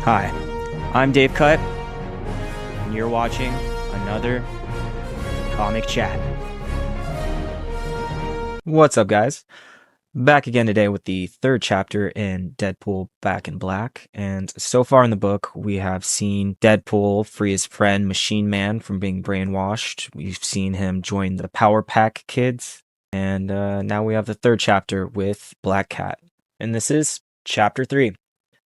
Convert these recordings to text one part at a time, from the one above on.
Hi, I'm Dave Cut, and you're watching another Comic Chat. What's up, guys? Back again today with the third chapter in Deadpool Back in Black. And so far in the book, we have seen Deadpool free his friend Machine Man from being brainwashed. We've seen him join the Power Pack kids. And now we have the third chapter with Black Cat. And this is Chapter 3.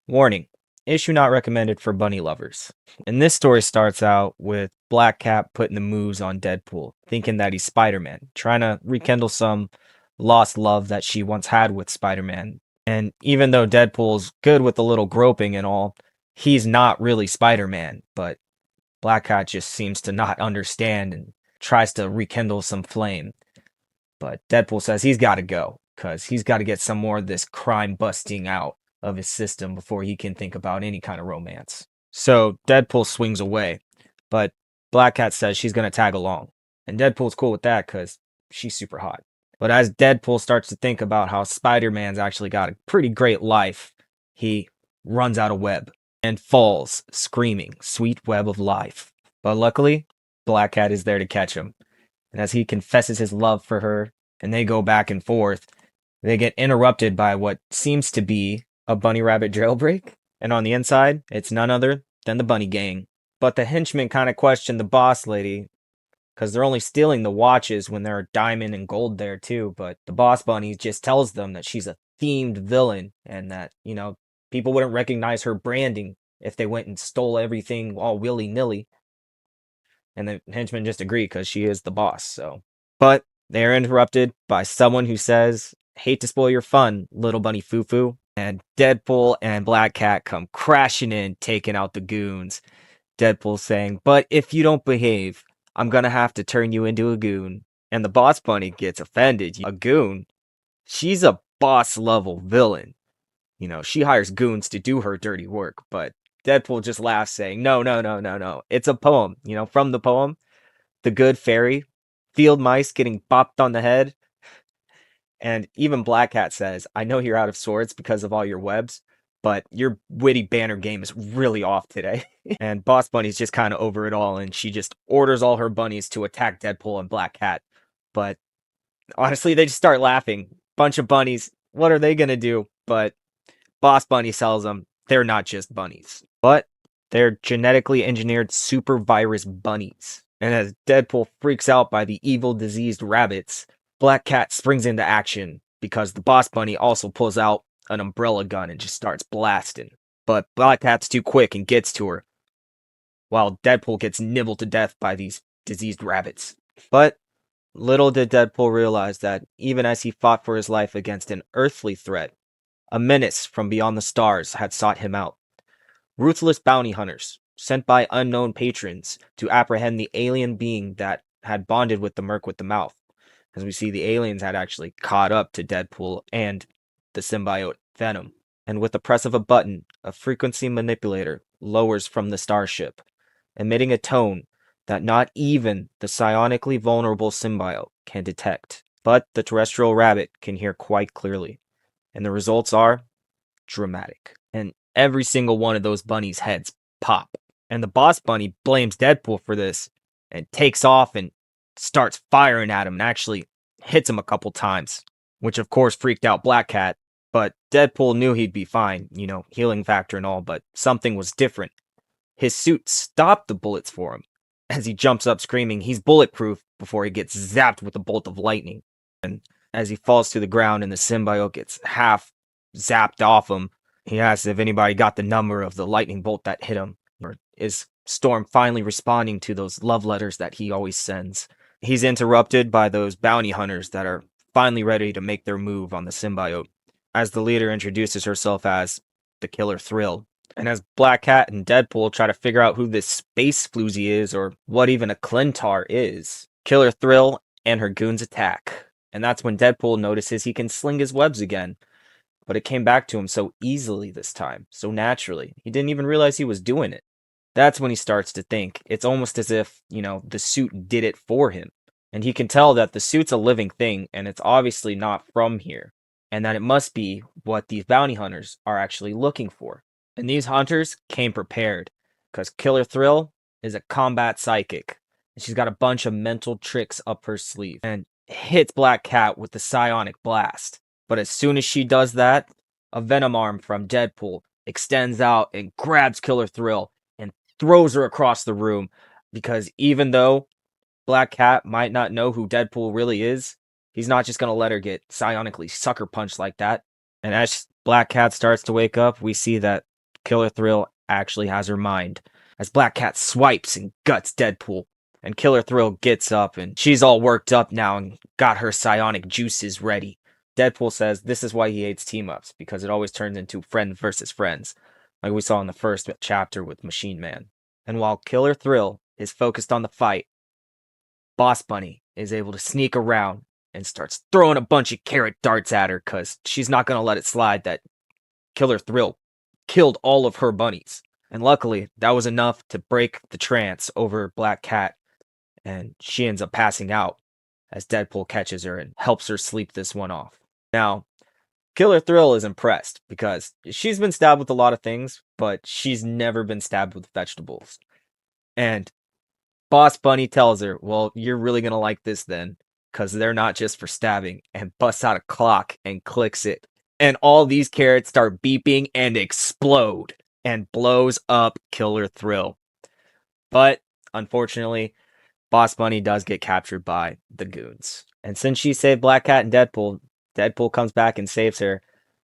Warning. Issue not recommended for bunny lovers. And this story starts out with Black Cat putting the moves on Deadpool, thinking that he's Spider-Man, trying to rekindle some lost love that she once had with Spider-Man. And even though Deadpool's good with a little groping and all, he's not really Spider-Man, but Black Cat just seems to not understand and tries to rekindle some flame. But Deadpool says he's got to go, because he's got to get some more of this crime busting out of his system before he can think about any kind of romance. So Deadpool swings away, but Black Cat says she's going to tag along. And Deadpool's cool with that because she's super hot. But as Deadpool starts to think about how Spider-Man's actually got a pretty great life, he runs out of web and falls, screaming, "Sweet web of life." But luckily, Black Cat is there to catch him. And as he confesses his love for her, and they go back and forth, they get interrupted by what seems to be a bunny rabbit jailbreak. And on the inside, it's none other than the bunny gang. But the henchmen kind of question the boss lady, because they're only stealing the watches when there are diamond and gold there too. But the boss bunny just tells them that she's a themed villain and that, people wouldn't recognize her branding if they went and stole everything all willy-nilly. And the henchmen just agree because she is the boss, so. But they are interrupted by someone who says, "Hate to spoil your fun, little bunny foo-foo." And Deadpool and Black Cat come crashing in, taking out the goons. Deadpool saying, "But if you don't behave, I'm gonna have to turn you into a goon." And the boss bunny gets offended. A goon? She's a boss-level villain. She hires goons to do her dirty work, but Deadpool just laughs, saying, "No, no, no, no, no. It's a poem. From the poem, The Good Fairy, field mice getting bopped on the head." And even Black Cat says, "I know you're out of sorts because of all your webs, but your witty banner game is really off today." And Boss Bunny's just kind of over it all, and she just orders all her bunnies to attack Deadpool and Black Cat. But honestly, they just start laughing. Bunch of bunnies. What are they going to do? But Boss Bunny tells them they're not just bunnies, but they're genetically engineered super virus bunnies. And as Deadpool freaks out by the evil diseased rabbits, Black Cat springs into action because the Boss Bunny also pulls out an umbrella gun and just starts blasting. But Black Cat's too quick and gets to her, while Deadpool gets nibbled to death by these diseased rabbits. But little did Deadpool realize that even as he fought for his life against an earthly threat, a menace from beyond the stars had sought him out. Ruthless bounty hunters, sent by unknown patrons to apprehend the alien being that had bonded with the Merc with the Mouth. As we see, the aliens had actually caught up to Deadpool and the symbiote Venom. And with the press of a button, a frequency manipulator lowers from the starship, emitting a tone that not even the psionically vulnerable symbiote can detect. But the terrestrial rabbit can hear quite clearly. And the results are dramatic. And every single one of those bunnies' heads pop. And the boss bunny blames Deadpool for this and takes off and starts firing at him and actually hits him a couple times, which of course freaked out Black Cat. But Deadpool knew he'd be fine, healing factor and all, but something was different. His suit stopped the bullets for him. As he jumps up screaming, he's bulletproof before he gets zapped with a bolt of lightning. And as he falls to the ground and the symbiote gets half zapped off him, he asks if anybody got the number of the lightning bolt that hit him. Or is Storm finally responding to those love letters that he always sends? He's interrupted by those bounty hunters that are finally ready to make their move on the symbiote, as the leader introduces herself as the Killer Thrill. And as Black Cat and Deadpool try to figure out who this space floozy is or what even a Clintar is, Killer Thrill and her goons attack. And that's when Deadpool notices he can sling his webs again. But it came back to him so easily this time, so naturally. He didn't even realize he was doing it. That's when he starts to think. It's almost as if, the suit did it for him. And he can tell that the suit's a living thing, and it's obviously not from here. And that it must be what these bounty hunters are actually looking for. And these hunters came prepared, because Killer Thrill is a combat psychic. And she's got a bunch of mental tricks up her sleeve and hits Black Cat with the psionic blast. But as soon as she does that, a venom arm from Deadpool extends out and grabs Killer Thrill and throws her across the room, because even though Black Cat might not know who Deadpool really is, he's not just going to let her get psionically sucker punched like that. And as Black Cat starts to wake up, we see that Killer Thrill actually has her mind, as Black Cat swipes and guts Deadpool. And Killer Thrill gets up, and she's all worked up now and got her psionic juices ready. Deadpool says this is why he hates team-ups, because it always turns into friend versus friends, like we saw in the first chapter with Machine Man. And while Killer Thrill is focused on the fight, Boss Bunny is able to sneak around and starts throwing a bunch of carrot darts at her, because she's not going to let it slide that Killer Thrill killed all of her bunnies. And luckily, that was enough to break the trance over Black Cat, and she ends up passing out as Deadpool catches her and helps her sleep this one off. Now, Killer Thrill is impressed, because she's been stabbed with a lot of things, but she's never been stabbed with vegetables. And Boss Bunny tells her, well, you're really going to like this then, because they're not just for stabbing, and busts out a clock and clicks it. And all these carrots start beeping and explode and blows up Killer Thrill. But unfortunately, Boss Bunny does get captured by the goons. And since she saved Black Cat and Deadpool, Deadpool comes back and saves her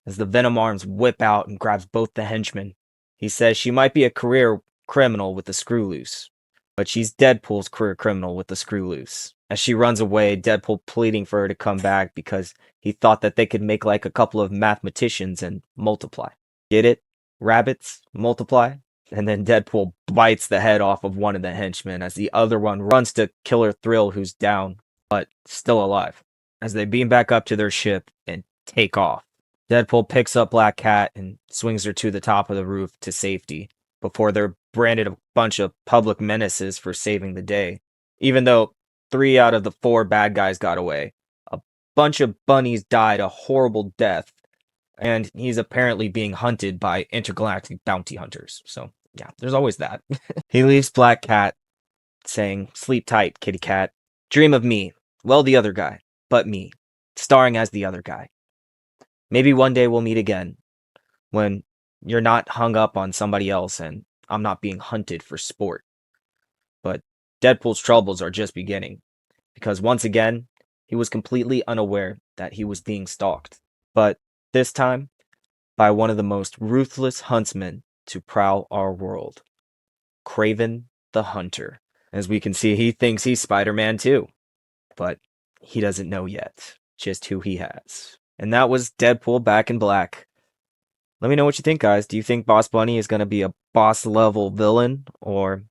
as the Venom arms whip out and grabs both the henchmen. He says she might be a career criminal with the screw loose, but she's Deadpool's career criminal with the screw loose. As she runs away, Deadpool pleading for her to come back because he thought that they could make like a couple of mathematicians and multiply. Get it? Rabbits multiply? And then Deadpool bites the head off of one of the henchmen as the other one runs to Killer Thrill, who's down, but still alive, as they beam back up to their ship and take off. Deadpool picks up Black Cat and swings her to the top of the roof to safety before they're branded a bunch of public menaces for saving the day. Even though 3 out of the 4 bad guys got away, a bunch of bunnies died a horrible death, and he's apparently being hunted by intergalactic bounty hunters. So, yeah, there's always that. He leaves Black Cat saying, sleep tight, kitty cat. Dream of me. Well, the other guy, but me, starring as the other guy. Maybe one day we'll meet again, when you're not hung up on somebody else and I'm not being hunted for sport. But Deadpool's troubles are just beginning, because once again, he was completely unaware that he was being stalked. But this time, by one of the most ruthless huntsmen to prowl our world, Kraven the Hunter. As we can see, he thinks he's Spider-Man too, but he doesn't know yet just who he has. And that was Deadpool Back in Black. Let me know what you think, guys. Do you think Boss Bunny is going to be a boss-level villain or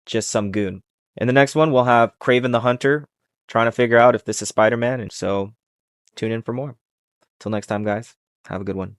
just some goon? In the next one, we'll have Kraven the Hunter trying to figure out if this is Spider-Man, and so tune in for more. Till next time, guys. Have a good one.